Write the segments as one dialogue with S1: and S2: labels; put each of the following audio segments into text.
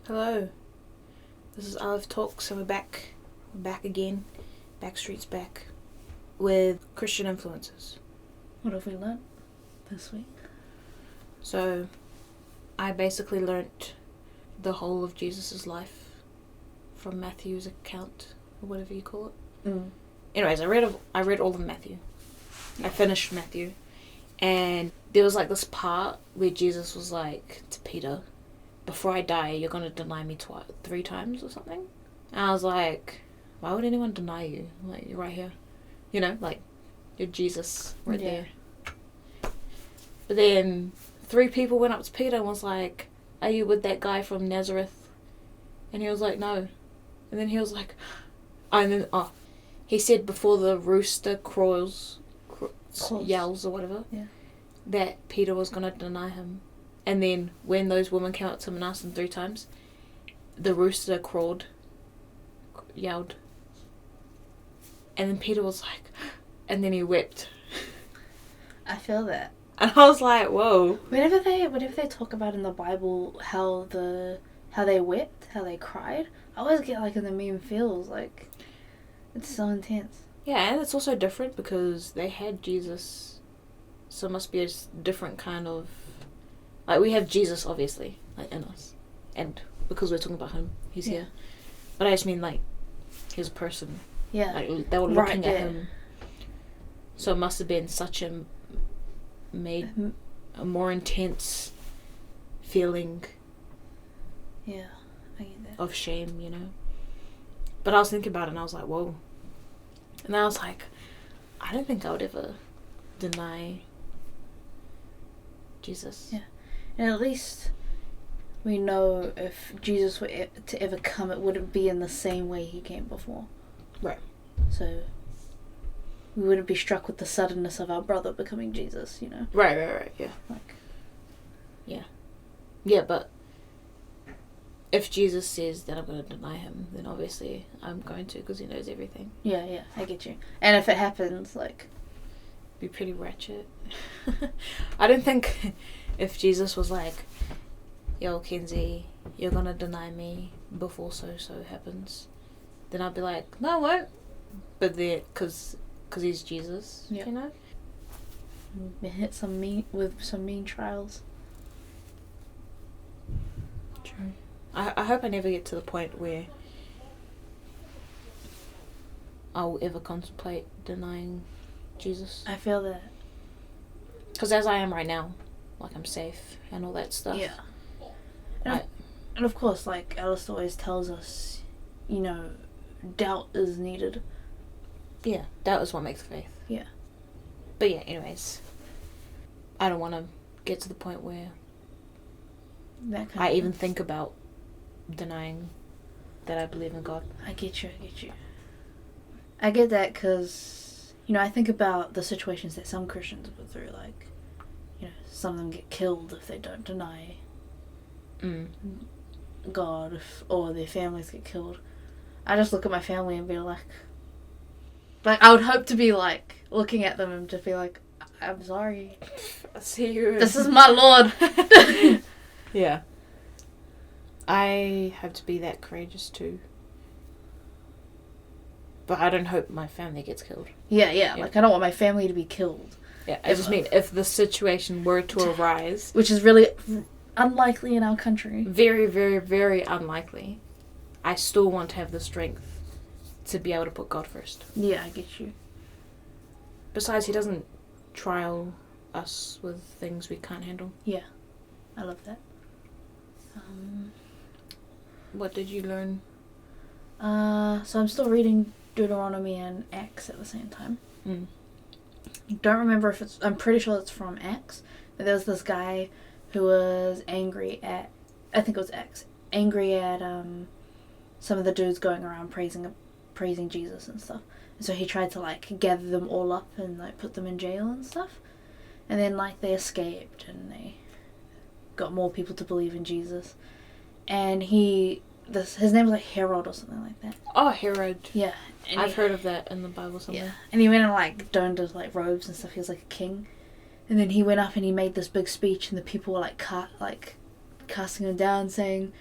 S1: Hello, this is Aleph Talks, and we're back. We're back again. Backstreet's back. With Christian influences.
S2: What have we learnt this week?
S1: So, I basically learnt the whole of Jesus' life from Matthew's account, or whatever you call it. Anyways, I read all of Matthew. I finished Matthew. And there was like this part where Jesus was like to Peter, before I die, you're going to deny me 3 times or something. And I was like, why would anyone deny you? Like, you're right here. You know, like, you're Jesus right there. But then 3 people went up to Peter and was like, are you with that guy from Nazareth? And he was like, no. And then he was like, he said before the rooster yells or whatever, that Peter was going to deny him. And then when those women came up to him and asked him 3 times, the rooster yelled. And then Peter was like, and then he wept.
S2: I feel that.
S1: And I was like, whoa.
S2: Whenever they talk about in the Bible how they wept, how they cried, I always get like in the meme feels like it's so intense.
S1: Yeah, and it's also different because they had Jesus, so it must be a different kind of, like, we have Jesus obviously, like, in us, and because we're talking about him, he's here. But I just mean like his person.
S2: Yeah,
S1: like they were looking at him, so it must have been such a more intense feeling.
S2: Yeah, I get that.
S1: Of shame, you know. But I was thinking about it and I was like, whoa. And I was like, I don't think I would ever deny Jesus.
S2: Yeah. And at least we know if Jesus were to ever come, it wouldn't be in the same way he came before.
S1: Right.
S2: So we wouldn't be struck with the suddenness of our brother becoming Jesus, you know?
S1: Right, yeah.
S2: Like,
S1: yeah. Yeah, but if Jesus says that I'm going to deny him, then obviously I'm going to, because he knows everything.
S2: Yeah, I get you. And if it happens, like,
S1: be pretty ratchet. I don't think if Jesus was like, yo, Kenzie, you're going to deny me before so happens, then I'd be like, no, I won't. But then, because he's Jesus, you know?
S2: Hit some mean trials.
S1: True. I hope I never get to the point where I'll ever contemplate denying Jesus.
S2: I feel that.
S1: Because as I am right now, like, I'm safe and all that stuff.
S2: Yeah. And of course, like Alice always tells us, you know, doubt is needed.
S1: Yeah, doubt is what makes faith.
S2: Yeah.
S1: But yeah, anyways, I don't want to get to the point where I even think about denying that I believe in God.
S2: I get you. I get that because, you know, I think about the situations that some Christians go through, like, you know, some of them get killed if they don't deny God, or their families get killed. I just look at my family and be like, I would hope to be like, looking at them and just be like, I'm sorry.
S1: I see you.
S2: This is my Lord.
S1: Yeah. I have to be that courageous too. But I don't hope my family gets killed.
S2: Yeah. Like, I don't want my family to be killed.
S1: Yeah, I just mean if the situation were to arise.
S2: Which is really unlikely in our country.
S1: Very, very, very unlikely. I still want to have the strength to be able to put God first.
S2: Yeah, I get you.
S1: Besides, he doesn't trial us with things we can't handle.
S2: Yeah, I love that.
S1: What did you learn?
S2: So I'm still reading Deuteronomy and Acts at the same time. Don't remember if it's... I'm pretty sure it's from Acts. But there was this guy who was angry at... I think it was Acts. Angry at some of the dudes going around praising Jesus and stuff. And so he tried to, like, gather them all up and, like, put them in jail and stuff. And then, like, they escaped and they got more people to believe in Jesus. And his name was like Herod or something like that.
S1: Oh, Herod.
S2: Yeah.
S1: I've heard of that in the Bible somewhere.
S2: Yeah. And he went and, like, donned his, like, robes and stuff. He was like a king. And then he went up and he made this big speech and the people were, like, casting him down, saying,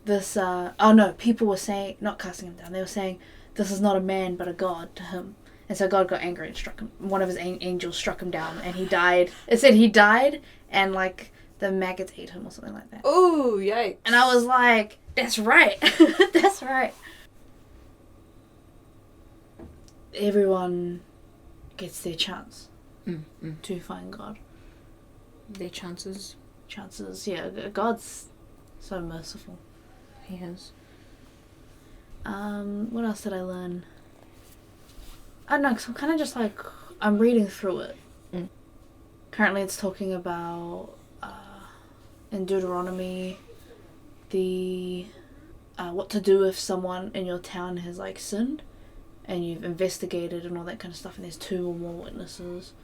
S2: this, oh no, people were saying, not casting him down, they were saying, this is not a man but a god to him. And so God got angry and struck him. One of his angels struck him down and he died. It said he died and like the maggots ate him or something like that.
S1: Oh, yikes.
S2: And I was like, that's right. That's right. Everyone gets their chance to find God.
S1: Their chances.
S2: Chances, yeah. God's so merciful.
S1: He is.
S2: What else did I learn? I don't know, because I'm kind of just like, I'm reading through it. Currently it's talking about, in Deuteronomy, the, what to do if someone in your town has like sinned, and you've investigated and all that kind of stuff, and there's 2 or more witnesses.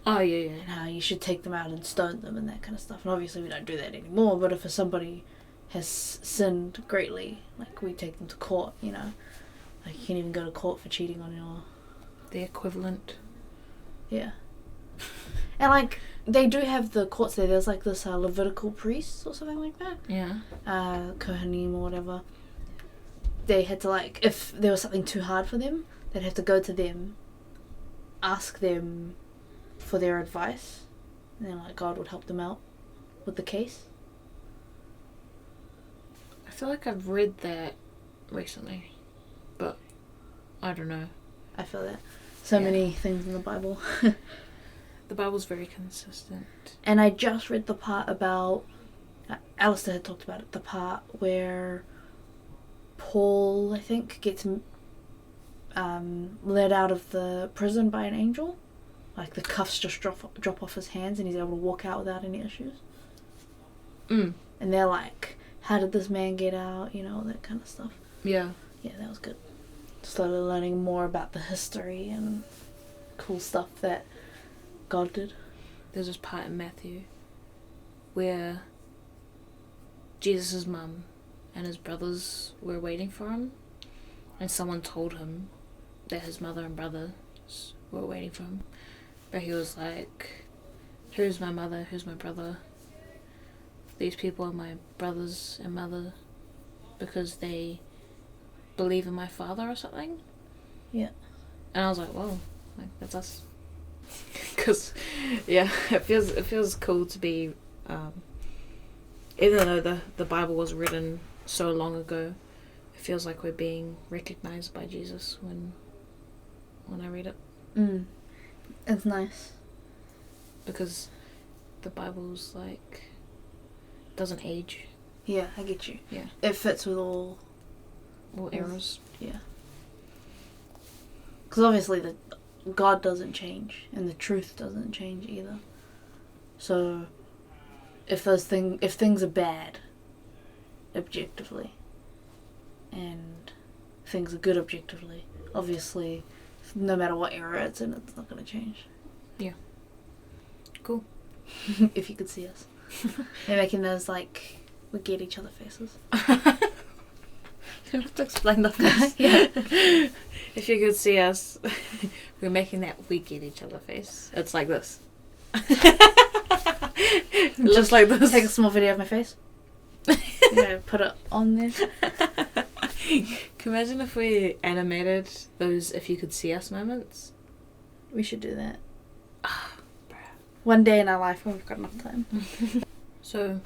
S1: Oh, yeah.
S2: And how you should take them out and stone them and that kind of stuff. And obviously we don't do that anymore, but if somebody has sinned greatly, like we take them to court, you know. Like you can even go to court for cheating on your...
S1: The equivalent.
S2: Yeah. And like, they do have the courts there. There's like this Levitical priests or something like that.
S1: Yeah.
S2: Kohanim or whatever. They had to like, if there was something too hard for them, they'd have to go to them, ask them for their advice, and then like God would help them out with the case.
S1: I feel like I've read that recently, but I don't know.
S2: I feel that. So many things in the Bible.
S1: The Bible's very consistent.
S2: And I just read the part about, Alistair had talked about it, the part where Paul, I think, gets led out of the prison by an angel. Like the cuffs just drop off his hands and he's able to walk out without any issues. And they're like, how did this man get out? You know, all that kind of stuff.
S1: Yeah.
S2: Yeah, that was good. Started learning more about the history and cool stuff that God did.
S1: There's this part in Matthew where Jesus' mum and his brothers were waiting for him, and someone told him that his mother and brothers were waiting for him. But he was like, who's my mother, who's my brother? These people are my brothers and mother because they believe in my father or something.
S2: Yeah.
S1: And I was like, whoa, like that's us. Because yeah, it feels cool to be, even though the Bible was written so long ago, it feels like we're being recognized by Jesus when I read it.
S2: It's nice
S1: because the Bible's like doesn't age.
S2: Yeah, I get you.
S1: Yeah,
S2: it fits with all
S1: eras.
S2: Yeah, because obviously God doesn't change and the truth doesn't change either. So if things are bad objectively and things are good objectively, obviously no matter what era it's in, it's not going to change.
S1: Yeah. Cool.
S2: If you could see us. They're making those like we get each other faces.
S1: You don't have to explain the face.
S2: Yeah.
S1: If you could see us, we're making that we get each other face. It's like this. Just like this.
S2: Take a small video of my face. Put it on there.
S1: Can you imagine if we animated those if you could see us moments?
S2: We should do that. One day in our life when we've got enough time.
S1: So,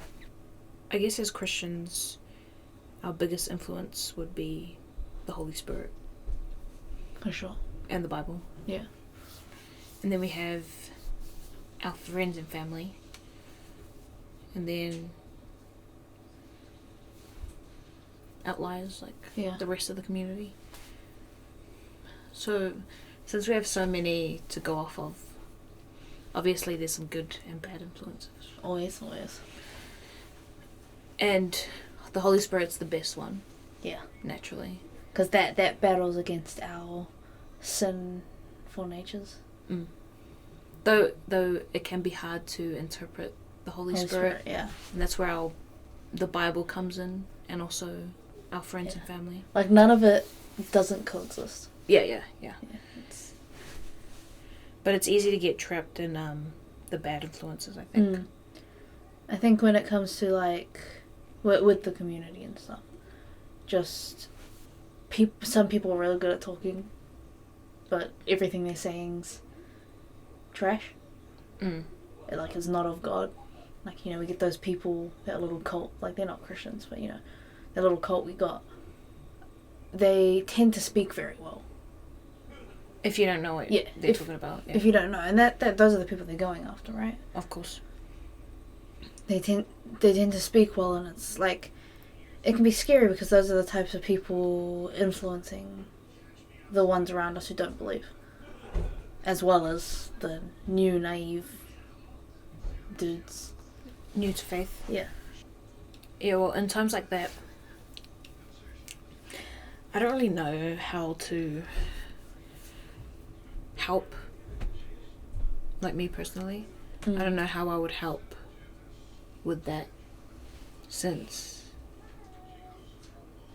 S1: I guess as Christians, our biggest influence would be the Holy Spirit.
S2: For sure.
S1: And the Bible.
S2: Yeah.
S1: And then we have our friends and family. And then outliers, like the rest of the community. So, since we have so many to go off of, obviously there's some good and bad influences.
S2: Always.
S1: And the Holy Spirit's the best one.
S2: Yeah.
S1: Naturally.
S2: Because that battles against our sinful natures.
S1: Though it can be hard to interpret the Holy Spirit.
S2: Yeah.
S1: And that's where the Bible comes in, and also our friends and family.
S2: Like none of it doesn't coexist.
S1: Yeah. But it's easy to get trapped in the bad influences, I think.
S2: I think when it comes to like with the community and stuff, just some people are really good at talking, but everything they're saying's trash. Like, it's not of God. Like, you know, we get those people, that little cult, like, they're not Christians, but, you know, that little cult we got, they tend to speak very well.
S1: If you don't know what they're talking about. Yeah.
S2: If you don't know. And that those are the people they're going after, right?
S1: Of course.
S2: They tend to speak well, and it's like, it can be scary because those are the types of people influencing the ones around us who don't believe. As well as the new, naive dudes.
S1: New to faith.
S2: Yeah.
S1: Yeah, well, in times like that, I don't really know how to help. Like, me personally. I don't know how I would help with that, since,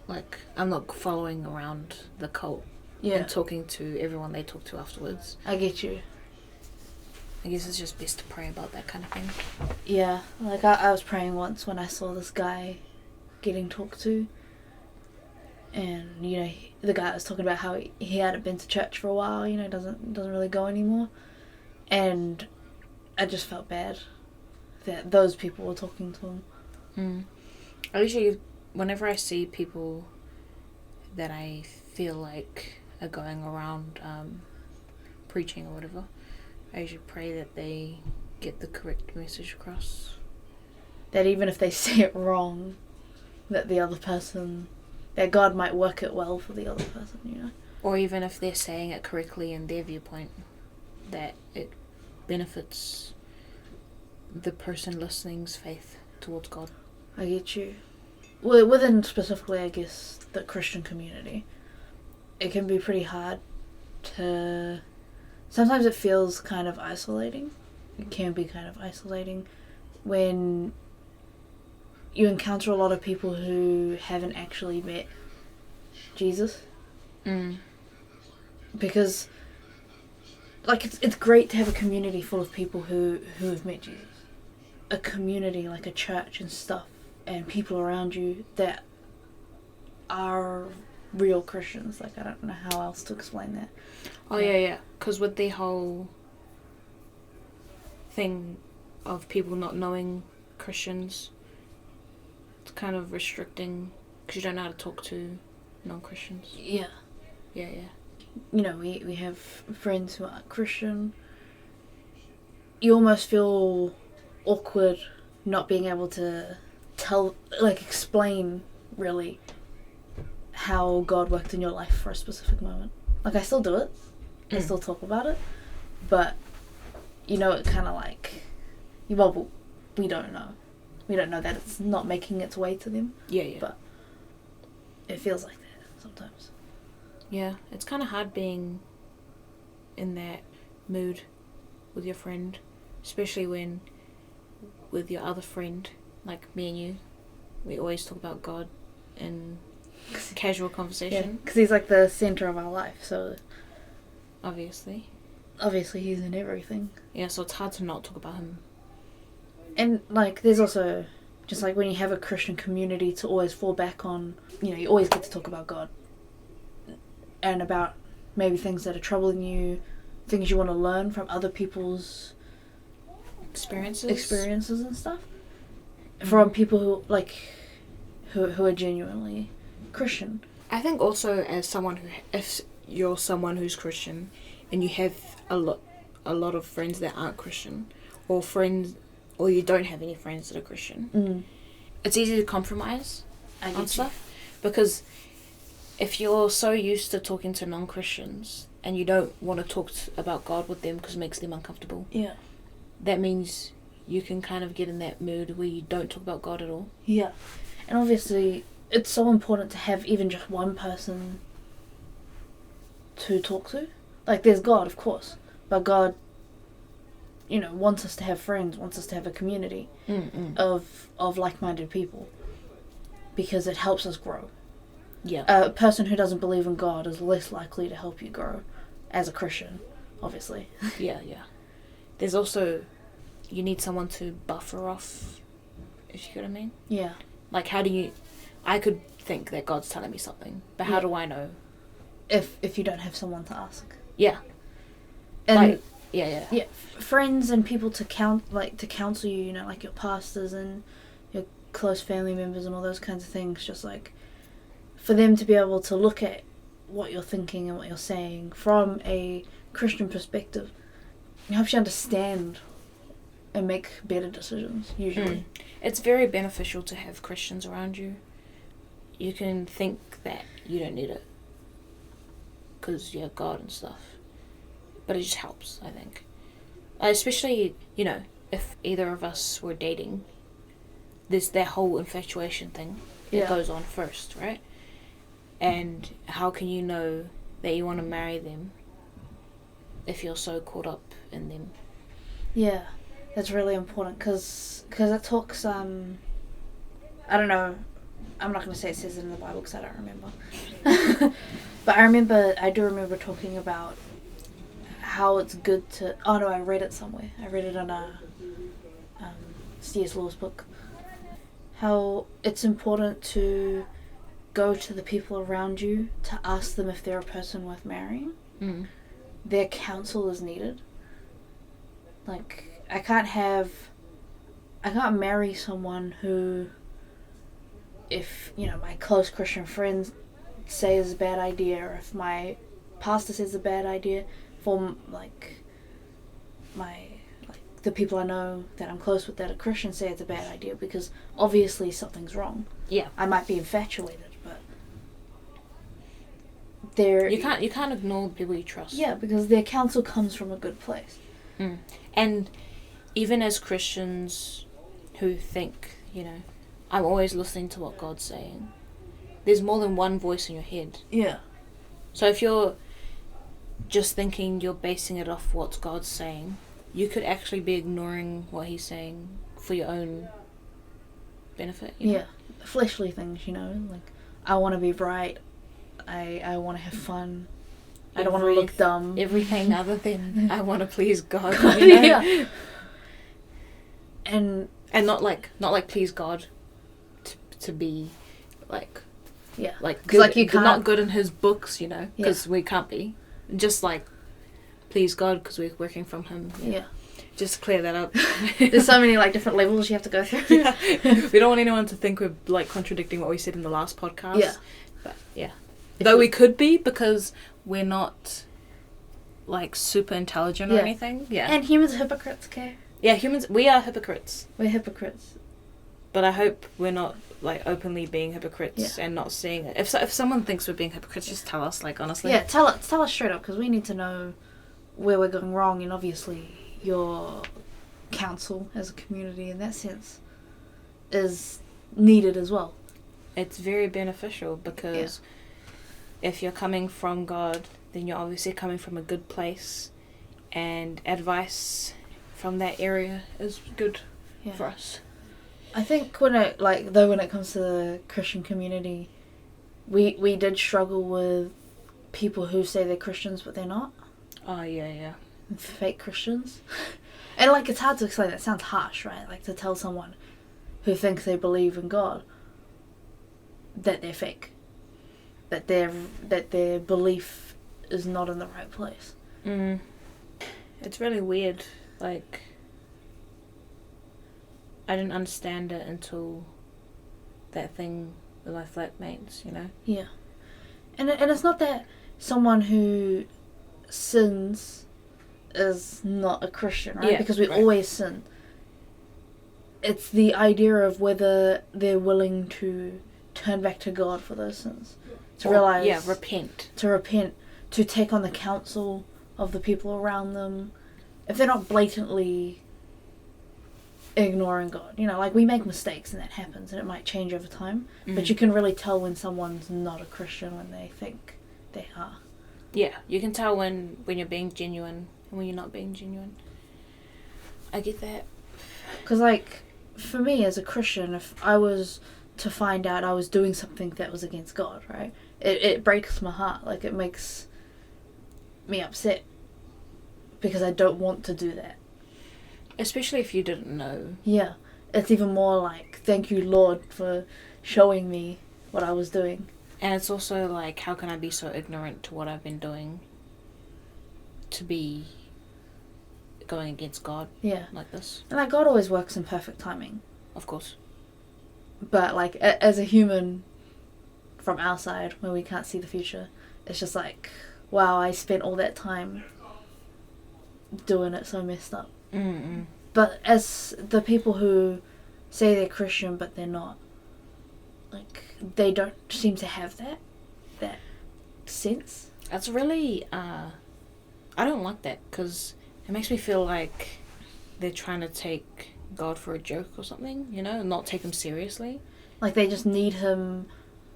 S1: like, I'm not following around the cult and talking to everyone they talk to afterwards.
S2: I get you.
S1: I guess it's just best to pray about that kind of thing.
S2: Yeah, like I was praying once when I saw this guy getting talked to, and, you know, the guy was talking about how he hadn't been to church for a while, you know, doesn't really go anymore, and I just felt bad that those people were talking to him.
S1: I usually, whenever I see people that I feel like are going around preaching or whatever, I usually pray that they get the correct message across.
S2: That even if they say it wrong, that the other person, that God might work it well for the other person, you know?
S1: Or even if they're saying it correctly in their viewpoint, that it benefits the person listening's faith towards God.
S2: I get you. Well, within specifically, I guess, the Christian community, it can be pretty hard to... Sometimes it feels kind of isolating. It can be kind of isolating when you encounter a lot of people who haven't actually met Jesus. Because, like, it's great to have a community full of people who have met Jesus. A community, like a church and stuff, and people around you that are real Christians. Like, I don't know how else to explain that.
S1: Oh, yeah. Because with the whole thing of people not knowing Christians, it's kind of restricting because you don't know how to talk to non-Christians.
S2: Yeah.
S1: Yeah.
S2: You know, we have friends who aren't Christian. You almost feel awkward not being able to explain, really, how God worked in your life for a specific moment. Like, I still do it. I still talk about it. But, you know, it kind of like... Well, we don't know. We don't know that it's not making its way to them.
S1: Yeah.
S2: But it feels like that sometimes.
S1: Yeah, it's kind of hard being in that mood with your friend. Especially when, with your other friend, like me and you, we always talk about God in casual conversation.
S2: Because he's like the center of our life, so...
S1: Obviously he's in everything. Yeah, so it's hard to not talk about him.
S2: And, like, there's also, just like when you have a Christian community to always fall back on, you know, you always get to talk about God. And about maybe things that are troubling you, things you want to learn from other people's experiences and stuff. From people who, like, who are genuinely Christian. I
S1: think also as someone who, if you're someone who's Christian and you have a lot of friends that aren't Christian, or you don't have any friends that are Christian, it's easy to compromise on stuff. Because if you're so used to talking to non-Christians and you don't want to talk about God with them because it makes them uncomfortable, that means you can kind of get in that mood where you don't talk about God at all.
S2: Yeah. And obviously it's so important to have even just one person to talk to. Like, there's God, of course, but God, you know, wants us to have friends, wants us to have a community of like-minded people, because it helps us grow.
S1: Yeah.
S2: A person who doesn't believe in God is less likely to help you grow as a Christian, obviously.
S1: Yeah. There's also, you need someone to buffer off, if you get what I mean.
S2: Yeah.
S1: Like, how do you, I could think that God's telling me something, but how do I know?
S2: If you don't have someone to ask.
S1: Yeah.
S2: And
S1: like, yeah.
S2: Friends and people to counsel you, like your pastors and your close family members and all those kinds of things, just like for them to be able to look at what you're thinking and what you're saying from a Christian perspective, it helps you understand and make better decisions, usually.
S1: It's very beneficial to have Christians around you. You can think that you don't need it because you have God and stuff, but it just helps, I think. Especially, if either of us were dating, there's that whole infatuation thing that goes on first, right? And how can you know that you want to marry them if you're so caught up in them? Yeah,
S2: that's really important because it talks, I don't know, I'm not going to say it says it in the Bible because I don't remember. But I do remember talking about how it's good to, I read it somewhere. I read it on a C.S. Lewis book. How it's important to go to the people around you to ask them if they're a person worth marrying. Their counsel is needed. Like, I can't marry someone who, if, my close Christian friends say is a bad idea, or if my pastor says it's a bad idea, for, the people I know that I'm close with that are Christians say it's a bad idea, because obviously something's wrong.
S1: Yeah.
S2: I might be infatuated, but
S1: you can't ignore the people you trust.
S2: Yeah, because their counsel comes from a good place.
S1: And even as Christians who think, I'm always listening to what God's saying, there's more than one voice in your head.
S2: Yeah.
S1: So if you're just thinking you're basing it off what God's saying, you could actually be ignoring what he's saying for your own benefit.
S2: Yeah. Fleshly things, like, I want to be right, I want to have fun, I don't want to look dumb.
S1: Everything other than I want to please God.
S2: Yeah. And
S1: not like please God to be like,
S2: yeah,
S1: good,
S2: like you can't,
S1: not good in his books, because we can't be, just like please God because we're working from him.
S2: Yeah.
S1: Just clear that up.
S2: There's so many different levels you have to go through.
S1: Yeah. We don't want anyone to think we're contradicting what we said in the last podcast.
S2: Yeah.
S1: But yeah. Though we could be, because we're not super intelligent or anything. Yeah.
S2: And humans are hypocrites, okay?
S1: Yeah, we are hypocrites.
S2: We're hypocrites.
S1: But I hope we're not openly being hypocrites and not seeing it. If someone thinks we're being hypocrites, just tell us, honestly.
S2: Yeah, tell us straight up, because we need to know where we're going wrong, and obviously your counsel as a community in that sense is needed as well.
S1: It's very beneficial, because if you're coming from God, then you're obviously coming from a good place, and advice from that area is good for us.
S2: I think when it comes to the Christian community, we did struggle with people who say they're Christians but they're not.
S1: Oh, yeah.
S2: Fake Christians. And it's hard to explain. That sounds harsh, right? To tell someone who thinks they believe in God that they're fake. That their belief is not in the right place.
S1: It's really weird. I didn't understand it until that thing with my flatmates,
S2: Yeah. And it's not that someone who sins is not a Christian, right? Because we always sin. It's the idea of whether they're willing to turn back to God for those sins. To realize...
S1: Yeah, repent.
S2: To repent. To take on the counsel of the people around them. If they're not blatantly ignoring God. We make mistakes and that happens and it might change over time. But you can really tell when someone's not a Christian when they think they are.
S1: Yeah, you can tell when you're being genuine and when you're not being genuine. I get that.
S2: Because, for me as a Christian, if I was to find out I was doing something that was against God, right? It breaks my heart. It makes me upset. Because I don't want to do that.
S1: Especially if you didn't know.
S2: Yeah. It's even more thank you, Lord, for showing me what I was doing.
S1: And it's also like, how can I be so ignorant to what I've been doing to be going against God like this?
S2: And like, God always works in perfect timing.
S1: Of course.
S2: But like, as a human from our side, when we can't see the future, it's just like, wow, I spent all that time doing it so messed up.
S1: Mm-mm.
S2: But as the people who say they're Christian but they're not, like, they don't seem to have that sense.
S1: That's really, I don't like that, because it makes me feel like they're trying to take God for a joke or something, you know, and not take him seriously.
S2: Like, they just need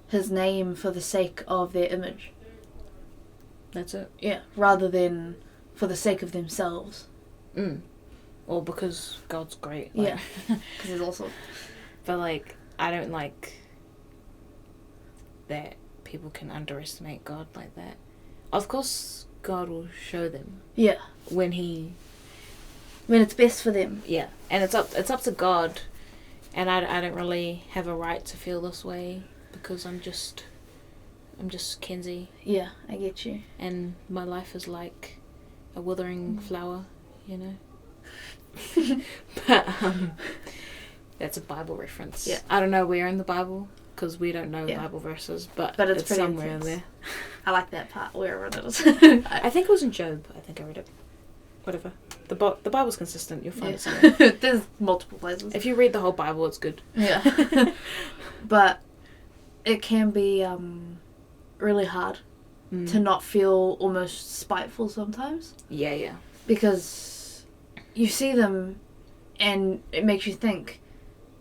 S2: his name for the sake of their image.
S1: That's it.
S2: Yeah, rather than for the sake of themselves.
S1: Or because God's great.
S2: Like. Yeah, because he's awesome.
S1: But, like, I don't like that people can underestimate God like that. Of course, God will show them.
S2: Yeah.
S1: When
S2: it's best for them.
S1: Yeah, and it's up to God, and I don't really have a right to feel this way because I'm just Kenzie.
S2: Yeah, I get you.
S1: And my life is like a withering flower, you know. But that's a Bible reference.
S2: Yeah.
S1: I don't know where in the Bible, because we don't know Bible verses, but it's somewhere in there.
S2: I like that part, wherever it is.
S1: I think it was in Job. I think I read it. Whatever. The Bible's consistent. You'll find it somewhere.
S2: There's multiple places.
S1: If you read the whole Bible, it's good.
S2: Yeah. But it can be really hard to not feel almost spiteful sometimes.
S1: Yeah.
S2: Because you see them and it makes you think,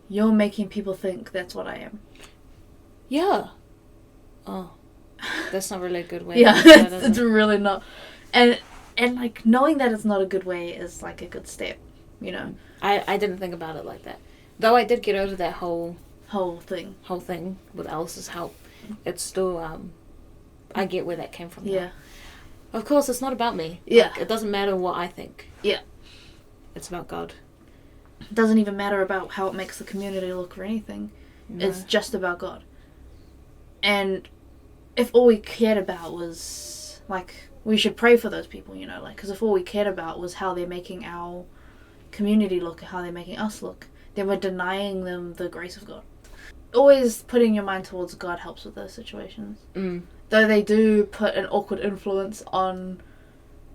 S2: you're making people think that's what I am.
S1: Yeah. Oh. That's not really a good way.
S2: Yeah, it's really not. And like, knowing that it's not a good way is like a good step, you know.
S1: I didn't think about it like that. Though I did get over that whole
S2: thing
S1: with Alice's help. It's still, I get where that came from.
S2: Yeah.
S1: Now. Of course, it's not about me.
S2: Yeah.
S1: Like, it doesn't matter what I think.
S2: Yeah.
S1: It's about God.
S2: It doesn't even matter about how it makes the community look or anything. No. It's just about God. And if all we cared about was, like, we should pray for those people, you know, like, because if all we cared about was how they're making our community look, how they're making us look, then we're denying them the grace of God. Always putting your mind towards God helps with those situations. Though they do put an awkward influence on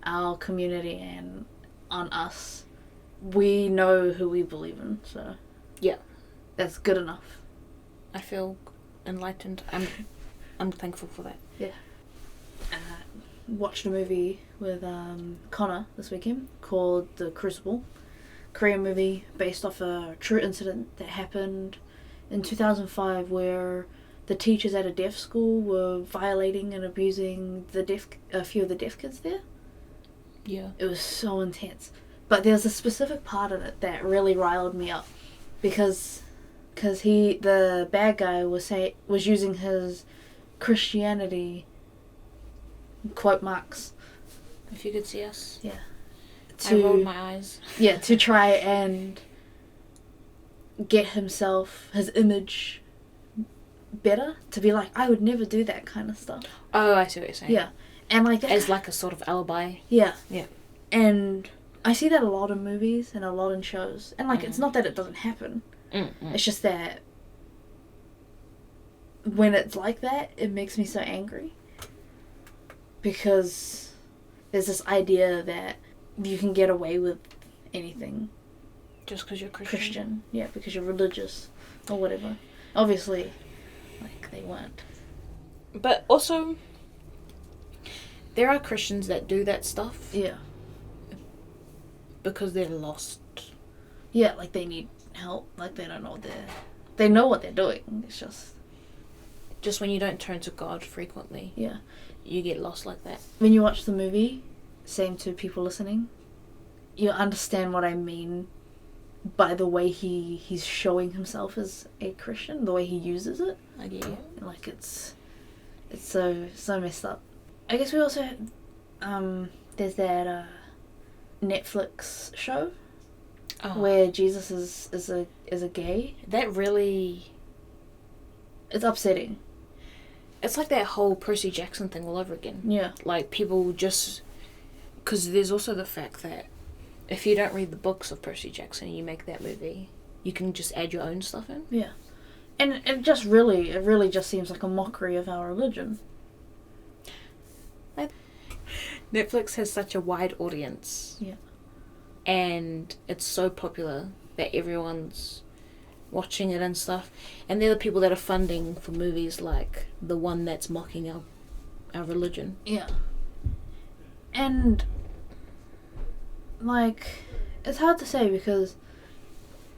S2: our community and on us, we know who we believe in, so
S1: yeah, that's
S2: good enough.
S1: I feel enlightened. I'm thankful for that.
S2: Yeah. Watched a movie with Connor this weekend called The Crucible. Korean movie based off a true incident that happened in 2005 where the teachers at a deaf school were violating and abusing a few of the deaf kids there.
S1: Yeah. It
S2: was so intense. But there's a specific part of it that really riled me up because the bad guy was using his Christianity, quote marks.
S1: If you could see us.
S2: Yeah.
S1: I rolled my eyes.
S2: Yeah, to try and get his image better. To be like, I would never do that kind of stuff.
S1: Oh, I see what you're saying.
S2: Yeah. And like that.
S1: As like a sort of alibi.
S2: Yeah.
S1: Yeah.
S2: And I see that a lot in movies and a lot in shows. And like, it's not that it doesn't happen. It's just that when it's like that, it makes me so angry. Because there's this idea that you can get away with anything.
S1: Just because you're Christian?
S2: Yeah, because you're religious or whatever. Obviously, like, they weren't.
S1: But also, there are Christians that do that stuff.
S2: Yeah.
S1: Because they're lost.
S2: Yeah, like they need help. Like they don't know they know what they're doing. It's just
S1: when you don't turn to God frequently.
S2: Yeah.
S1: You get lost like that.
S2: When you watch the movie, same to people listening, you understand what I mean by the way he's showing himself as a Christian, the way he uses it.
S1: I get you.
S2: Like it's so messed up. I guess we also there's that Netflix show where Jesus is a gay.
S1: That really,
S2: it's upsetting.
S1: it's like that whole Percy Jackson thing all over again.
S2: Yeah.
S1: Like, people just... Because there's also the fact that if you don't read the books of Percy Jackson and you make that movie, you can just add your own stuff in.
S2: Yeah. And it really just seems like a mockery of our religion.
S1: Netflix has such a wide audience.
S2: Yeah.
S1: And it's so popular that everyone's watching it and stuff. And they're the people that are funding for movies like the one that's mocking our religion.
S2: Yeah. And, like, it's hard to say because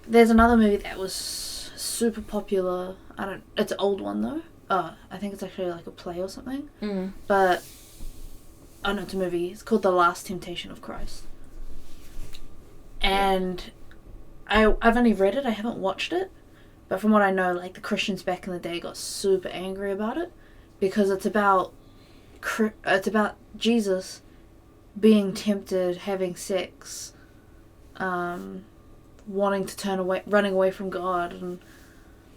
S2: there's another movie that was super popular. It's an old one though. I think it's actually like a play or something.
S1: Mm.
S2: But, oh no, it's a movie. It's called The Last Temptation of Christ. And I've only read it, I haven't watched it. But from what I know, like, the Christians back in the day got super angry about it. Because it's about Jesus being tempted, having sex, wanting to turn away, running away from God, and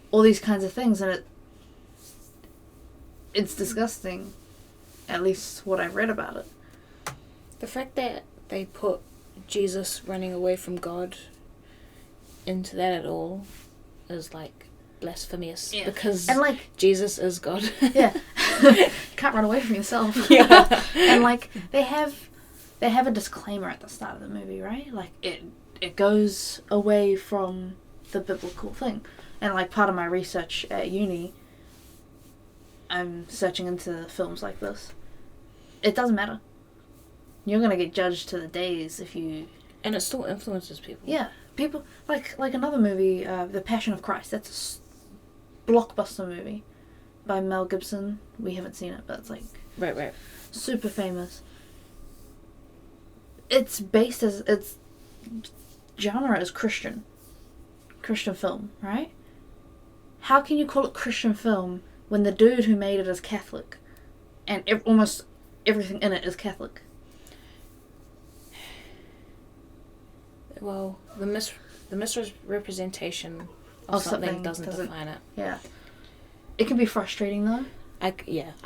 S2: all these kinds of things, and it's disgusting. At least what I've read about it.
S1: The fact that they put Jesus running away from God into that at all is like blasphemous.
S2: Yeah.
S1: Because
S2: and like
S1: Jesus is God.
S2: Yeah. Can't run away from yourself.
S1: Yeah.
S2: And like they have a disclaimer at the start of the movie, right? Like it goes away from the biblical thing. And like part of my research at uni, I'm searching into films like this. It doesn't matter. You're gonna get judged to the days if you...
S1: And it still influences people.
S2: Yeah. People... Like another movie, The Passion of Christ. That's a blockbuster movie by Mel Gibson. We haven't seen it, but it's like...
S1: Right.
S2: Super famous. It's based as... Its genre is Christian. Christian film, right? How can you call it Christian film when the dude who made it is Catholic? And almost everything in it is Catholic.
S1: Well, the misrepresentation of something doesn't define it.
S2: Yeah. It can be frustrating though.
S1: I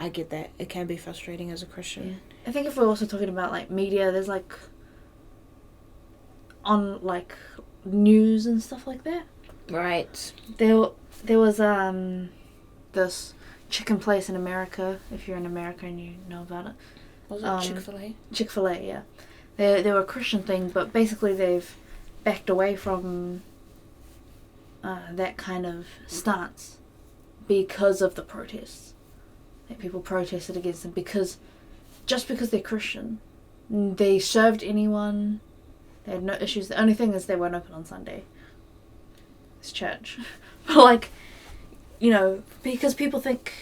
S1: get that. It can be frustrating as a Christian.
S2: Yeah. I think if we're also talking about like media, there's like on like news and stuff like that.
S1: Right.
S2: There was this chicken place in America, if you're in America and you know about it.
S1: Was it Chick-fil-A?
S2: Chick-fil-A, yeah. They were a Christian thing, but basically they've backed away from that kind of stance because of the protests. That people protested against them just because they're Christian. They served anyone. They had no issues. The only thing is they weren't open on Sunday. It's church. But like, you know, because people think...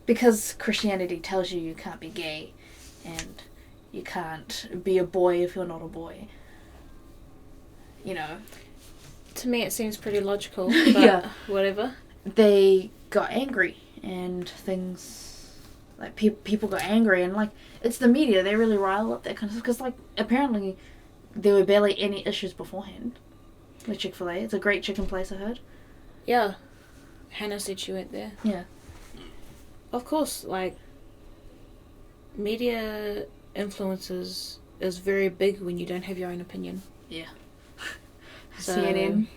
S2: Because Christianity tells you can't be gay and you can't be a boy if you're not a boy. You know.
S1: To me it seems pretty logical, but
S2: yeah.
S1: Whatever.
S2: They got angry and things... Like, people got angry and, like, it's the media. They really rile up that kind of stuff. Because, like, apparently there were barely any issues beforehand with Chick-fil-A. It's a great chicken place, I heard.
S1: Yeah. Hannah said she went there.
S2: Yeah.
S1: Of course, like, media influences is very big when you don't have your own opinion.
S2: Yeah.
S1: So,
S2: CNN.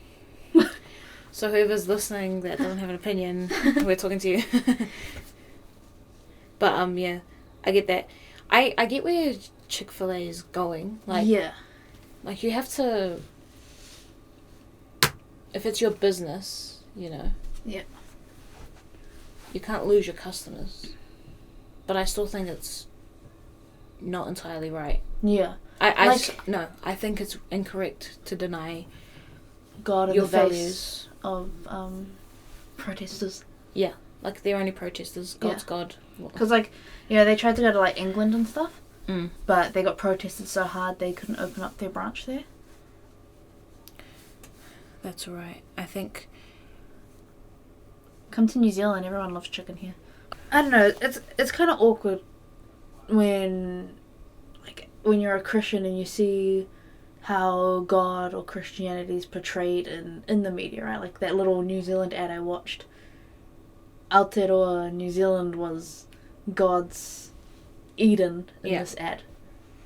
S1: So whoever's listening that doesn't have an opinion, we're talking to you. But, yeah, I get that. I get where Chick-fil-A is going. Like,
S2: yeah.
S1: Like, you have to... If it's your business, you know...
S2: Yeah.
S1: You can't lose your customers. But I still think it's not entirely right.
S2: Yeah.
S1: I think it's incorrect to deny
S2: God in
S1: your
S2: the
S1: values
S2: face of protesters.
S1: Yeah, like they're only protesters. God's
S2: Yeah.
S1: God.
S2: Because, like, you know, they tried to go to, like, England and stuff,
S1: Mm.
S2: but they got protested so hard they couldn't open up their branch there.
S1: That's alright. I think...
S2: Come to New Zealand, everyone loves chicken here. I don't know, it's kind of awkward when you're a Christian and you see how God or Christianity is portrayed in the media, right? Like that little New Zealand ad I watched. Aotearoa, New Zealand was God's Eden in this ad.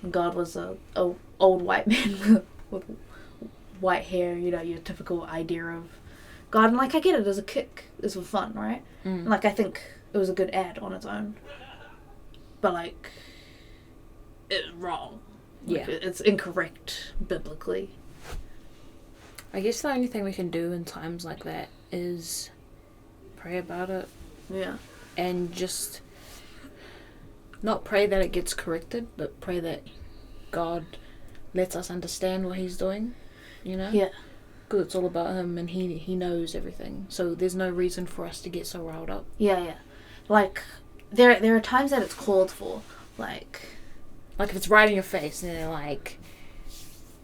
S2: And God was a old white man with white hair, you know, your typical idea of God. And, like, I get it as a kick. It's for fun, right? And, like, I think it was a good ad on its own. But, like, it's wrong. Like, it's incorrect biblically.
S1: I guess the only thing we can do in times like that is pray about it.
S2: Yeah.
S1: And just not pray that it gets corrected, but pray that God lets us understand what he's doing, you know?
S2: Yeah.
S1: Because it's all about him and he knows everything. So there's no reason for us to get so riled up.
S2: Yeah. Like, there are times that it's called for. Like
S1: if it's right in your face and they're like,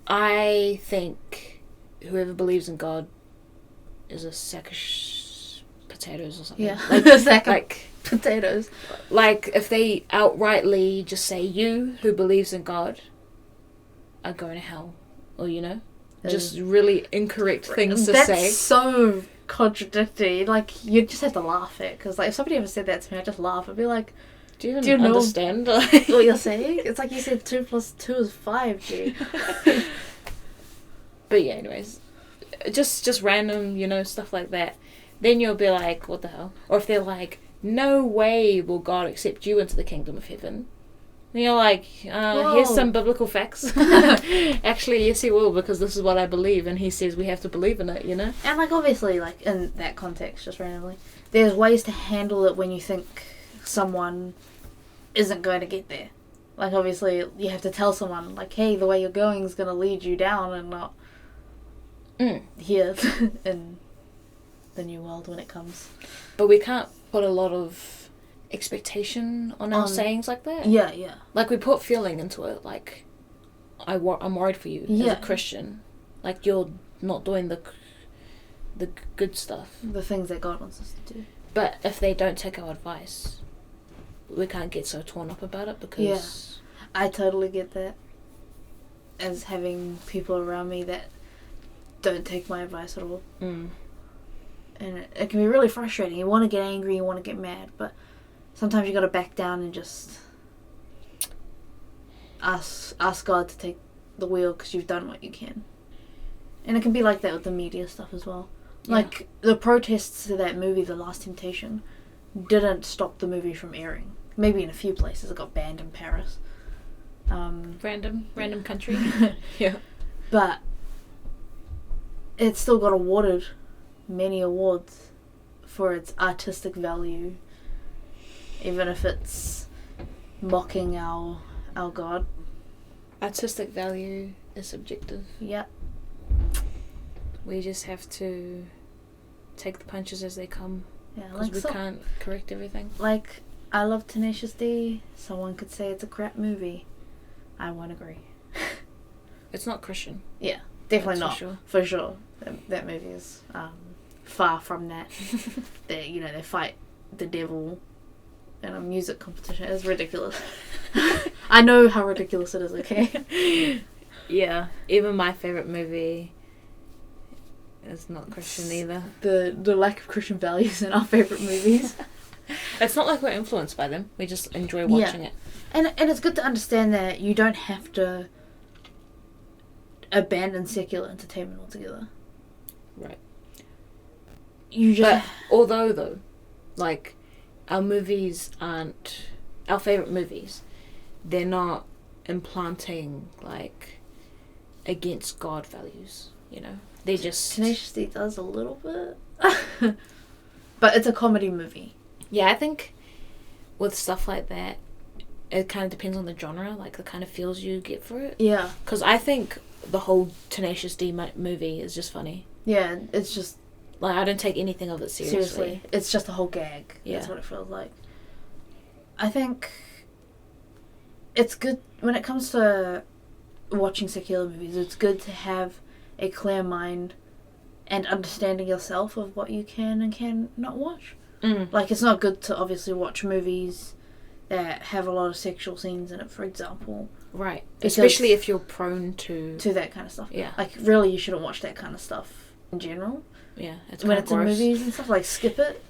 S1: I think whoever believes in God is a sack of potatoes or something.
S2: Yeah.
S1: Like,
S2: sack of potatoes.
S1: Like, if they outrightly just say, you who believes in God are going to hell. Or, you know, just really incorrect things to say.
S2: That's so contradictory. Like, you just have to laugh at it. Because, like, if somebody ever said that to me, I'd just laugh. I'd be like,
S1: do you even understand
S2: what you're saying? It's like you said 2 + 2 is 5, G.
S1: But yeah, anyways, just random, you know, stuff like that. Then you'll be like, what the hell? Or if they're like, no way will God accept you into the kingdom of heaven. And you're like, here's some biblical facts. Actually, yes, he will, because this is what I believe, and he says we have to believe in it, you know?
S2: And, like, obviously, like, in that context, just randomly, there's ways to handle it when you think someone isn't going to get there. Like, obviously, you have to tell someone, like, hey, the way you're going is going to lead you down and not here in the new world when it comes.
S1: But we can't put a lot of expectation on our sayings like that.
S2: Yeah.
S1: Like, we put feeling into it. Like, I'm worried for you as a Christian. Like, you're not doing the good stuff.
S2: The things that God wants us to do.
S1: But if they don't take our advice, we can't get so torn up about it because...
S2: Yeah. I totally get that. As having people around me that don't take my advice at all. And it can be really frustrating. You want to get angry, you want to get mad, but sometimes you got to back down and just ask God to take the wheel because you've done what you can. And it can be like that with the media stuff as well. Yeah. Like, the protests to that movie, The Last Temptation, didn't stop the movie from airing. Maybe in a few places. It got banned in Paris.
S1: Random country. Yeah.
S2: But it still got awarded many awards for its artistic value, even if it's mocking our God. Artistic
S1: value is subjective.
S2: Yep.
S1: We just have to take the punches as they come.
S2: Yeah,
S1: because we can't correct everything.
S2: Like, I love Tenacious D. Someone could say it's a crap movie. I won't agree.
S1: It's not Christian.
S2: Yeah, definitely not. For sure. That movie is far from that. They fight the devil in a music competition. It's ridiculous. I know how ridiculous it is, okay?
S1: Yeah, even my favourite movie is not Christian either.
S2: The lack of Christian values in our favourite movies.
S1: It's not like we're influenced by them. We just enjoy watching it. And
S2: it's good to understand that you don't have to abandon secular entertainment altogether.
S1: Right.
S2: But
S1: although, though, like, our movies aren't... Our favourite movies, they're not implanting, like, against God values, you know? They just...
S2: Tenacious D does a little bit. But it's a comedy movie.
S1: Yeah, I think with stuff like that, it kind of depends on the genre, like the kind of feels you get for it.
S2: Yeah.
S1: Because I think the whole Tenacious D movie is just funny.
S2: Yeah, it's just...
S1: Like, I don't take anything of it seriously.
S2: It's just a whole gag. Yeah. That's what it feels like. I think it's good, when it comes to watching secular movies, it's good to have a clear mind and understanding yourself of what you can and can not watch. Like, it's not good to obviously watch movies that have a lot of sexual scenes in it, for example.
S1: Right. Especially if you're prone to
S2: that kind of stuff.
S1: Yeah.
S2: Like, really, you shouldn't watch that kind of stuff in general.
S1: Yeah.
S2: When it's in movies and stuff, like, skip it.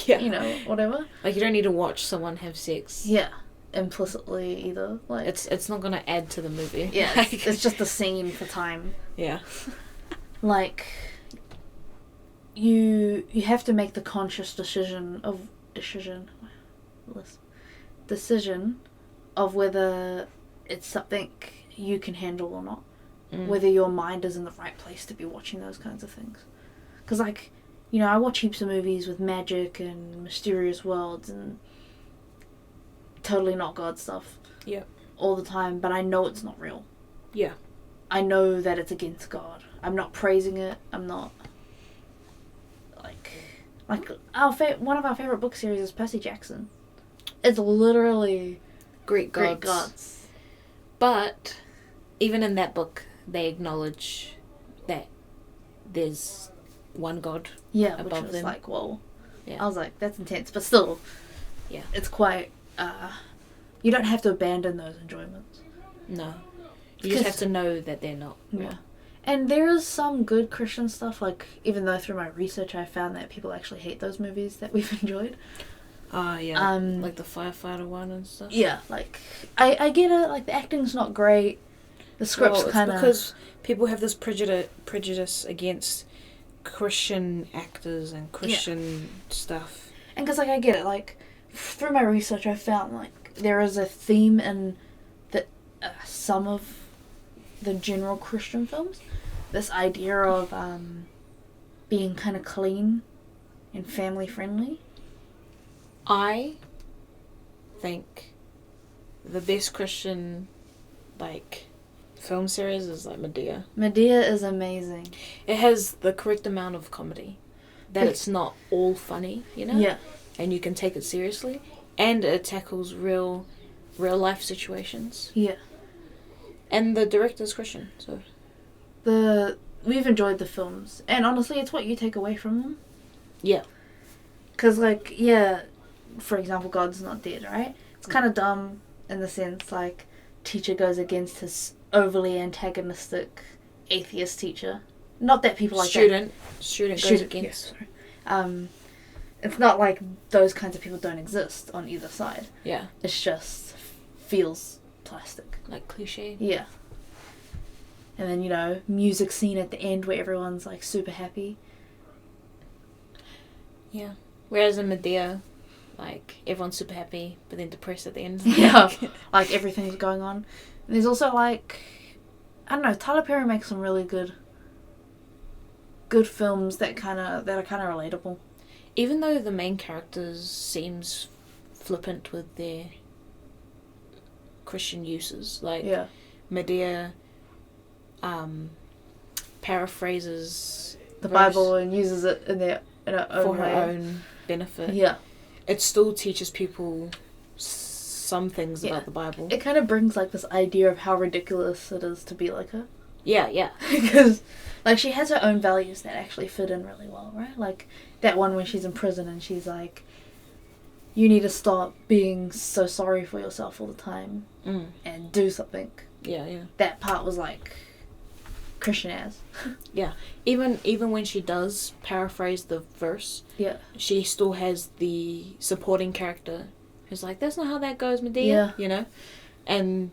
S1: Yeah.
S2: You know, whatever.
S1: Like, you don't need to watch someone have sex.
S2: Yeah. Implicitly either. Like,
S1: it's not going to add to the movie.
S2: Yeah, it's just a scene for time.
S1: Yeah.
S2: Like, you have to make the conscious decision of whether it's something you can handle or not. Whether your mind is in the right place to be watching those kinds of things. Because, like, you know, I watch heaps of movies with magic and mysterious worlds and totally not God stuff.
S1: Yeah.
S2: All the time, but I know it's not real.
S1: Yeah.
S2: I know that it's against God. I'm not praising it. I'm not... Like one of our favourite book series is Percy Jackson. It's literally
S1: Greek gods. But even in that book, they acknowledge that there's one God above
S2: which
S1: them.
S2: Like, whoa.
S1: Yeah.
S2: I was like, that's intense. But still,
S1: yeah,
S2: it's quite... you don't have to abandon those enjoyments.
S1: No. You just have to know that they're not real.
S2: Yeah. And there is some good Christian stuff, like, even though through my research I found that people actually hate those movies that we've enjoyed.
S1: Yeah. Like the firefighter one and stuff.
S2: Yeah, like, I get it, like, the acting's not great. The script's kind of...
S1: because people have this prejudice against Christian actors and Christian stuff.
S2: And because, like, I get it, like, through my research I found, like, there is a theme in some of the general Christian films. This idea of being kind of clean and family friendly.
S1: I think the best Christian, like, film series is like Medea.
S2: Medea is amazing.
S1: It has the correct amount of comedy. That it's not all funny, you know?
S2: Yeah.
S1: And you can take it seriously. And it tackles real life situations.
S2: Yeah.
S1: And the director's Christian, so...
S2: We've enjoyed the films. And honestly, it's what you take away from them.
S1: Yeah.
S2: Because, like, yeah, for example, God's not dead, right? It's kind of dumb in the sense, like, teacher goes against his overly antagonistic atheist teacher. Not that people like
S1: Student goes against.
S2: Yeah, it's not like those kinds of people don't exist on either side.
S1: Yeah.
S2: It's just feels plastic.
S1: Like cliche.
S2: Yeah. And then, you know, music scene at the end where everyone's, like, super happy.
S1: Yeah. Whereas in Medea, like, everyone's super happy, but then depressed at the end.
S2: Yeah. Like, everything's going on. And there's also, like, I don't know, Tyler Perry makes some really good films that are kind of relatable.
S1: Even though the main characters seems flippant with their Christian uses, like Medea paraphrases
S2: the Bible and uses it in her own
S1: for
S2: way.
S1: her own benefit.
S2: Yeah.
S1: It still teaches people some things about the Bible.
S2: It kind of brings, like, this idea of how ridiculous it is to be like her.
S1: Yeah.
S2: Because, like, she has her own values that actually fit in really well, right? Like, that one when she's in prison and she's like, you need to stop being so sorry for yourself all the time and do something.
S1: Yeah.
S2: That part was, like, Christian as.
S1: Yeah. Even when she does paraphrase the verse, she still has the supporting character who's like, that's not how that goes, Medea. You know? And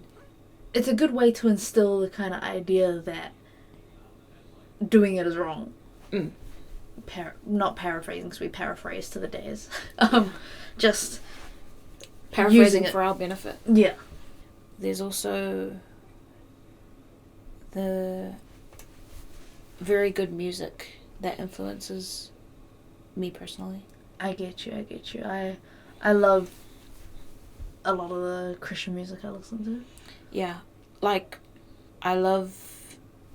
S2: it's a good way to instill the kind of idea that doing it is wrong. Not paraphrasing, because we paraphrase to the days. Just
S1: paraphrasing for our benefit.
S2: Yeah.
S1: There's also the very good music that influences me personally.
S2: I get you. I love a lot of the Christian music I listen to.
S1: Yeah. Like, I love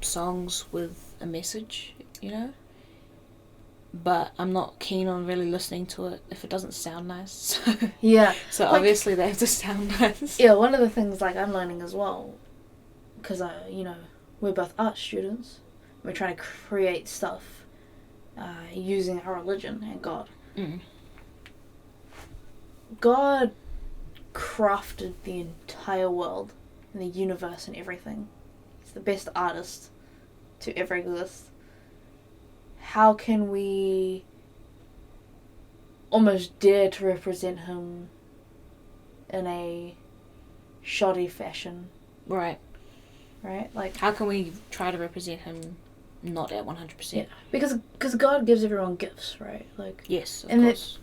S1: songs with a message, you know? But I'm not keen on really listening to it if it doesn't sound nice.
S2: Yeah.
S1: So like, obviously they have to sound nice.
S2: Yeah, one of the things, like, I'm learning as well, because, you know, we're both art students. We're trying to create stuff using our religion and God. God crafted the entire world and the universe and everything. He's the best artist to ever exist. How can we almost dare to represent him in a shoddy fashion.
S1: Right.
S2: Right? Like,
S1: how can we try to represent him not at 100%?
S2: Yeah, because God gives everyone gifts, right? Like,
S1: yes, of course.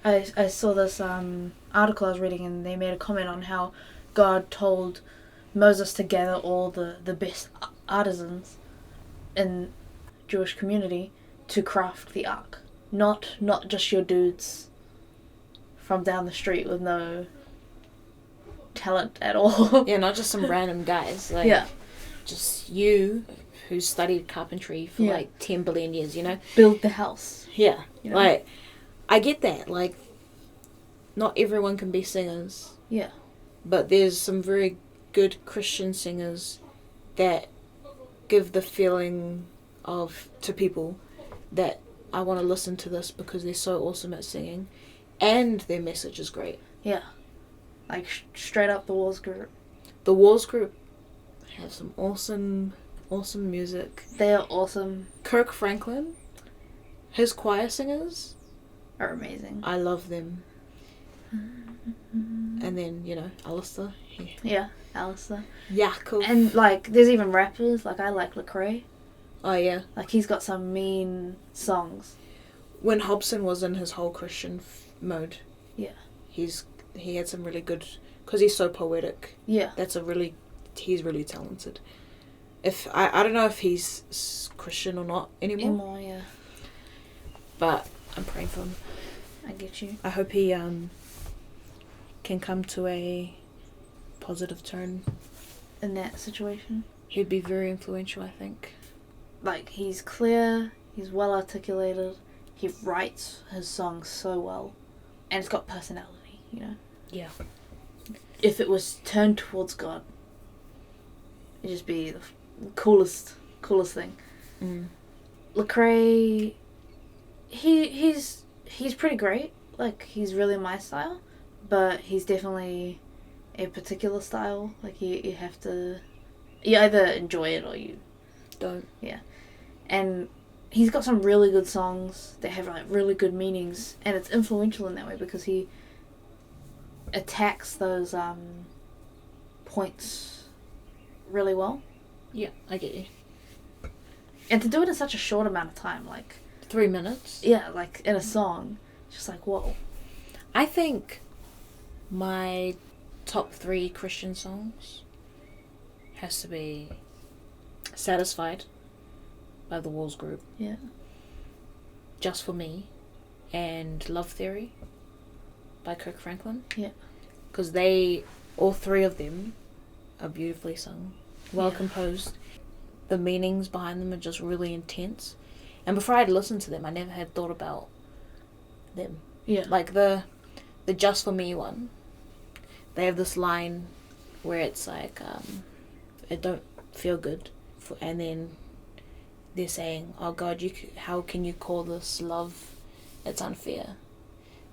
S2: I saw this article I was reading, and they made a comment on how God told Moses to gather all the best artisans in Jewish community to craft the ark. Not just your dudes from down the street with no talent at all.
S1: Yeah, not just some random guys. Like,
S2: yeah.
S1: Just you who studied carpentry for like 10 billion years, you know?
S2: Build the house.
S1: Yeah.
S2: You know?
S1: Like, I get that. Like, not everyone can be singers.
S2: Yeah.
S1: But there's some very good Christian singers that give the feeling to people that I want to listen to this because they're so awesome at singing and their message is great.
S2: Yeah. Like, straight up the Walls Group.
S1: The Walls Group have some awesome music.
S2: They are awesome.
S1: Kirk Franklin, his choir singers
S2: are amazing.
S1: I love them. And then, you know, Alistair.
S2: Yeah, Alistair.
S1: Yaakov.
S2: And, like, there's even rappers. Like, I like Lecrae.
S1: Oh, yeah.
S2: Like, he's got some mean songs.
S1: When Hobson was in his whole Christian mode.
S2: Yeah.
S1: He had some really good... Because he's so poetic.
S2: Yeah.
S1: He's really talented. I don't know if he's Christian or not anymore.
S2: Yeah.
S1: But I'm praying for him.
S2: I get you.
S1: I hope he can come to a positive turn.
S2: In that situation?
S1: He'd be very influential, I think.
S2: Like, he's clear, he's well articulated, he writes his songs so well, and it's got personality, you know?
S1: Yeah.
S2: If it was turned towards God, it'd just be the coolest thing. Lecrae, he's pretty great. Like, he's really my style, but he's definitely a particular style. Like, you have to... You either enjoy it or you...
S1: don't.
S2: Yeah. And he's got some really good songs that have, like, really good meanings, and it's influential in that way because he attacks those points really well.
S1: Yeah, I get you.
S2: And to do it in such a short amount of time, like...
S1: 3 minutes?
S2: Yeah, like, in a song. Just like, whoa.
S1: I think my top 3 Christian songs has to be Satisfied by the Walls Group.
S2: Yeah.
S1: Just for Me and Love Theory by Kirk Franklin.
S2: Yeah.
S1: Because all 3 of them are beautifully sung, well composed. The meanings behind them are just really intense. And before I'd listened to them, I never had thought about them.
S2: Yeah.
S1: Like the Just For Me one, they have this line where it's like, it don't feel good. And then they're saying, oh God, how can you call this love? It's unfair.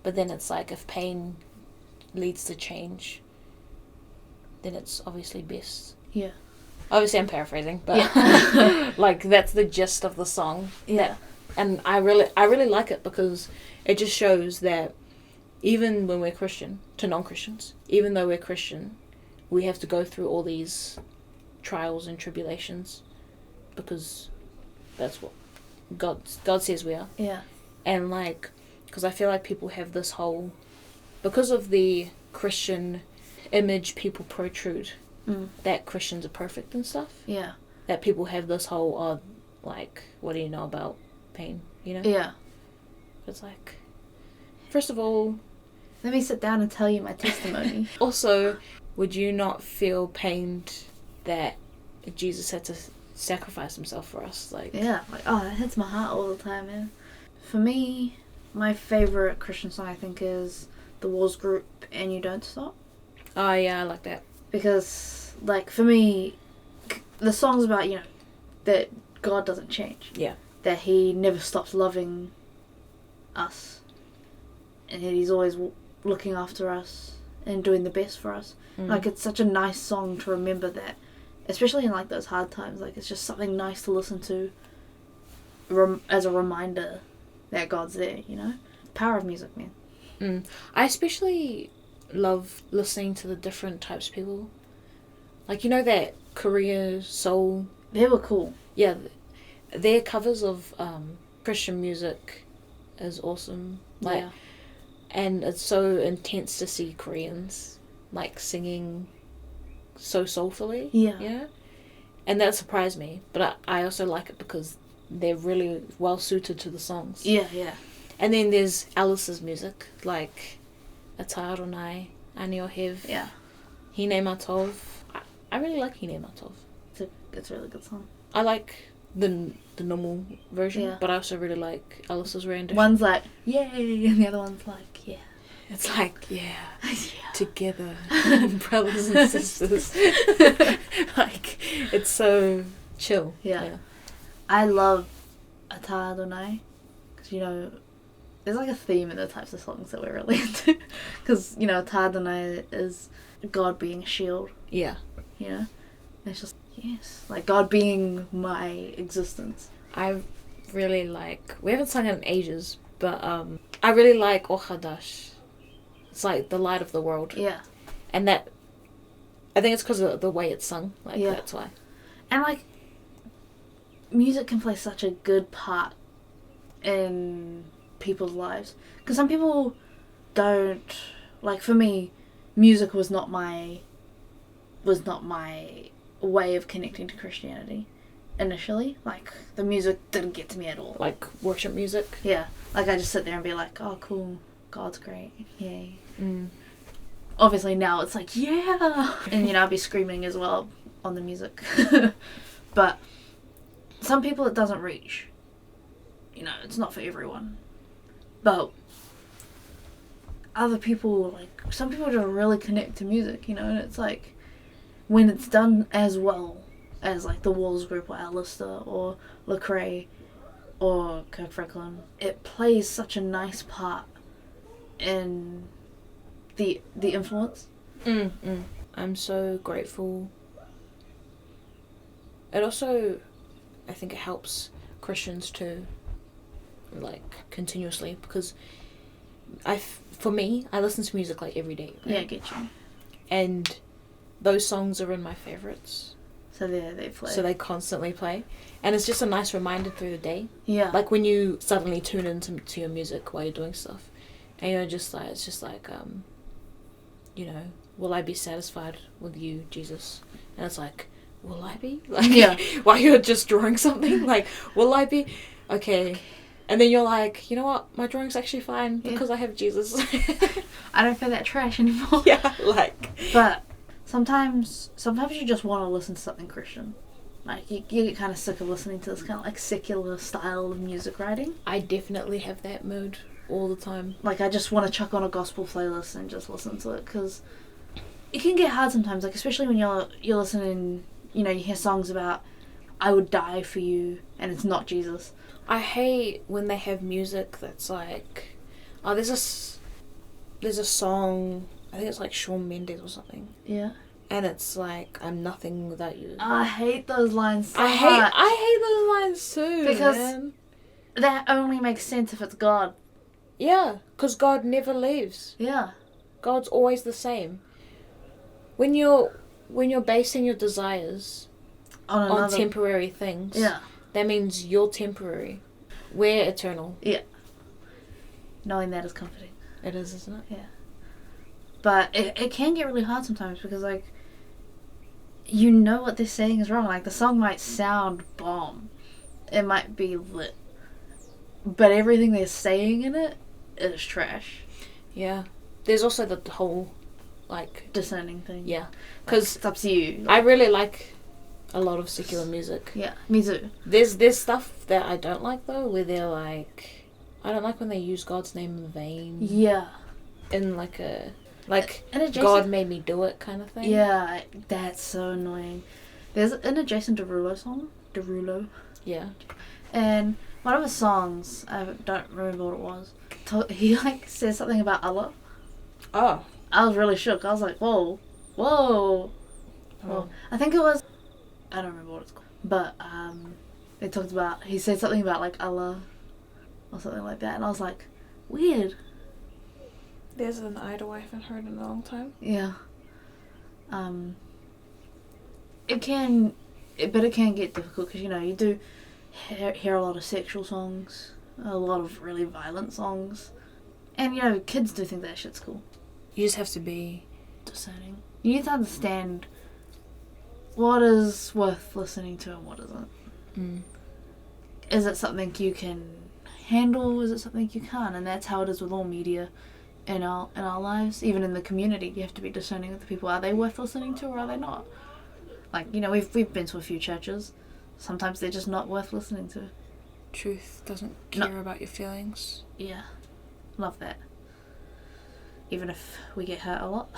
S1: But then it's like, if pain leads to change, then it's obviously best.
S2: Yeah.
S1: Obviously, I'm paraphrasing, but like, that's the gist of the song.
S2: Yeah.
S1: And I really like it because it just shows that even when we're Christian, to non-Christians, even though we're Christian, we have to go through all these trials and tribulations because that's what God says we are.
S2: Yeah.
S1: And like, because I feel like people have this whole, because of the Christian image people protrude, that Christians are perfect and stuff.
S2: Yeah.
S1: That people have this whole, like, what do you know about pain, you know?
S2: Yeah.
S1: It's like, first of all...
S2: Let me sit down and tell you my testimony.
S1: Also, would you not feel pained that Jesus had to sacrifice himself for us? Like,
S2: yeah. Like, oh, that hits my heart all the time, man. For me, my favourite Christian song, I think, is The Walls Group and You Don't Stop.
S1: Oh, yeah, I like that.
S2: Because, like, for me, the song's about, you know, that God doesn't change.
S1: Yeah.
S2: That he never stops loving us. And that he's always looking after us and doing the best for us. Like, it's such a nice song to remember that. Especially in, like, those hard times. Like, it's just something nice to listen to as a reminder that God's there, you know? power of music, man.
S1: I especially love listening to the different types of people. Like, you know that Korea soul?
S2: They were cool.
S1: Yeah, their covers of Christian music is awesome. Like,
S2: yeah.
S1: And it's so intense to see Koreans, like, singing so soulfully.
S2: Yeah.
S1: Yeah. And that surprised me. But I also like it because they're really well suited to the songs.
S2: Yeah, yeah.
S1: And then there's Alice's music, like Ata Aronai, Ani Ohev,
S2: Yeah.
S1: Hine Matov. I really like Hine Matov.
S2: It's a really good song.
S1: I like the normal version,
S2: Yeah.
S1: but I also really like Alice's rendition.
S2: One's like, yay, and the other one's like, yeah.
S1: It's like, yeah. Together, brothers and sisters. Like, it's so chill.
S2: Yeah. I love Ata Adonai, because, you know, there's like a theme in the types of songs that we're really into. Because, you know, Ata Adonai is God being a shield.
S1: Yeah.
S2: You know? And it's just, yes. Like, God being my existence.
S1: I really like, we haven't sung it in ages, but I really like Ochadash. It's like the light of the world.
S2: Yeah.
S1: And that, I think it's because of the way it's sung. Like,
S2: yeah.
S1: That's why.
S2: And, like, music can play such a good part in people's lives. Because some people don't, like, for me, music was not my way of connecting to Christianity initially. Like, the music didn't get to me at all.
S1: Like, worship music?
S2: Yeah. Like, I just sit there and be like, oh, cool. God's great. Yay.
S1: Mm.
S2: Obviously now it's like, yeah! And, you know, I'll be screaming as well on the music. But some people it doesn't reach. You know, it's not for everyone. But other people, like, some people just really connect to music, you know, and it's like, when it's done as well as, like, the Walls Group or Alistair or Lecrae or Kirk Franklin, it plays such a nice part in the influence.
S1: I'm so grateful. It also, I think it helps Christians too, like, continuously, because for me, I listen to music, like, every day. Right?
S2: Yeah, I get you.
S1: And those songs are in my favourites.
S2: So they play.
S1: So they constantly play. And it's just a nice reminder through the day.
S2: Yeah.
S1: Like, when you suddenly tune into your music while you're doing stuff. And you're just like, it's just like, you know, will I be satisfied with you, Jesus? And it's like, will I be? Like,
S2: yeah.
S1: While you're just drawing something, like, will I be? Okay. And then you're like, you know what? My drawing's actually fine because I have Jesus.
S2: I don't feel that trash anymore.
S1: Yeah, like.
S2: But sometimes you just want to listen to something Christian. Like, you get kind of sick of listening to this kind of, like, secular style of music writing.
S1: I definitely have that mood all the time.
S2: Like, I just want to chuck on a gospel playlist and just listen to it, because it can get hard sometimes, like, especially when you're listening, you know, you hear songs about, I would die for you, and it's not Jesus.
S1: I hate when they have music that's like, oh, there's a song, I think it's like Shawn Mendes or something.
S2: Yeah.
S1: And it's like, I'm nothing without you.
S2: I hate those lines so much.
S1: I hate those lines too,
S2: because
S1: man.
S2: That only makes sense if it's God.
S1: Yeah, because God never leaves.
S2: Yeah.
S1: God's always the same. When you're basing your desires on temporary things,
S2: yeah,
S1: that means you're temporary. We're eternal.
S2: Yeah. Knowing that is comforting.
S1: It is, isn't it?
S2: Yeah. But it can get really hard sometimes, because, like, you know what they're saying is wrong. Like, the song might sound bomb. It might be lit. But everything they're saying in it is trash.
S1: Yeah. There's also the whole, like,
S2: discerning thing.
S1: Yeah. Because
S2: it's up to you.
S1: Like, I really like a lot of secular music.
S2: Yeah, me too.
S1: There's stuff that I don't like, though, where they're like, I don't like when they use God's name in vain.
S2: Yeah.
S1: In like a, like,
S2: God
S1: made me do it kind of thing.
S2: Yeah, that's so annoying. There's an Jason Derulo song. Derulo.
S1: Yeah.
S2: And one of his songs, I don't remember what it was, he, like, says something about Allah.
S1: Oh.
S2: I was really shook. I was like, whoa. Whoa. Well, I think it was, I don't remember what it's called. But, he said something about, like, Allah or something like that. And I was like, Weird.
S1: There's an idol I haven't heard in a long time.
S2: Yeah. It can get difficult because, you do hear a lot of sexual songs, a lot of really violent songs. And, kids do think that shit's cool.
S1: You just have to be
S2: discerning. You need to understand what is worth listening to and what isn't. Is it something you can handle? Is it something you can't? And that's how it is with all media in our lives. Even in the community, you have to be discerning with the people. Are they worth listening to or are they not? Like, we've been to a few churches. Sometimes they're just not worth listening to.
S1: Truth doesn't care about your feelings.
S2: Yeah. Love that. Even if we get hurt a lot.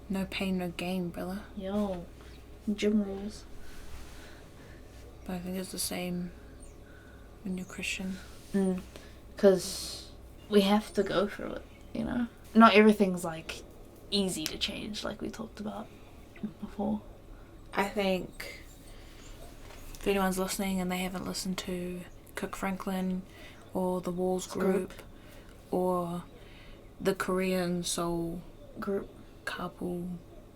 S1: No pain, no gain, brother.
S2: Yo. Gym rules.
S1: But I think it's the same when you're Christian.
S2: Because we have to go through it, Not everything's, easy to change, like we talked about before.
S1: I think if anyone's listening and they haven't listened to Kirk Franklin or the Walls group or the Korean soul
S2: group
S1: couple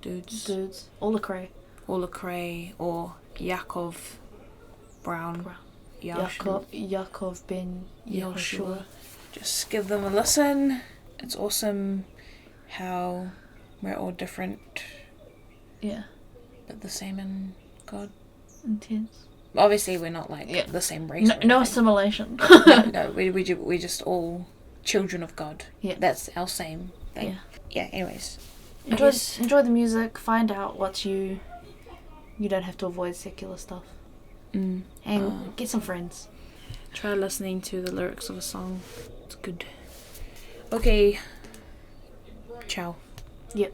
S1: dudes
S2: All Lecrae
S1: or Yakov Brown.
S2: Yaakov ben Yehoshua.
S1: Just give them a listen. It's awesome how we're all different.
S2: Yeah.
S1: But the same in God.
S2: Intense.
S1: Obviously, we're not the same race.
S2: No assimilation.
S1: no, we're just all children of God.
S2: Yeah.
S1: That's our same thing. Yeah, anyways.
S2: Enjoy the music. Find out what you don't have to avoid secular stuff. And get some friends.
S1: Try listening to the lyrics of a song. It's good. Okay. Ciao.
S2: Yep.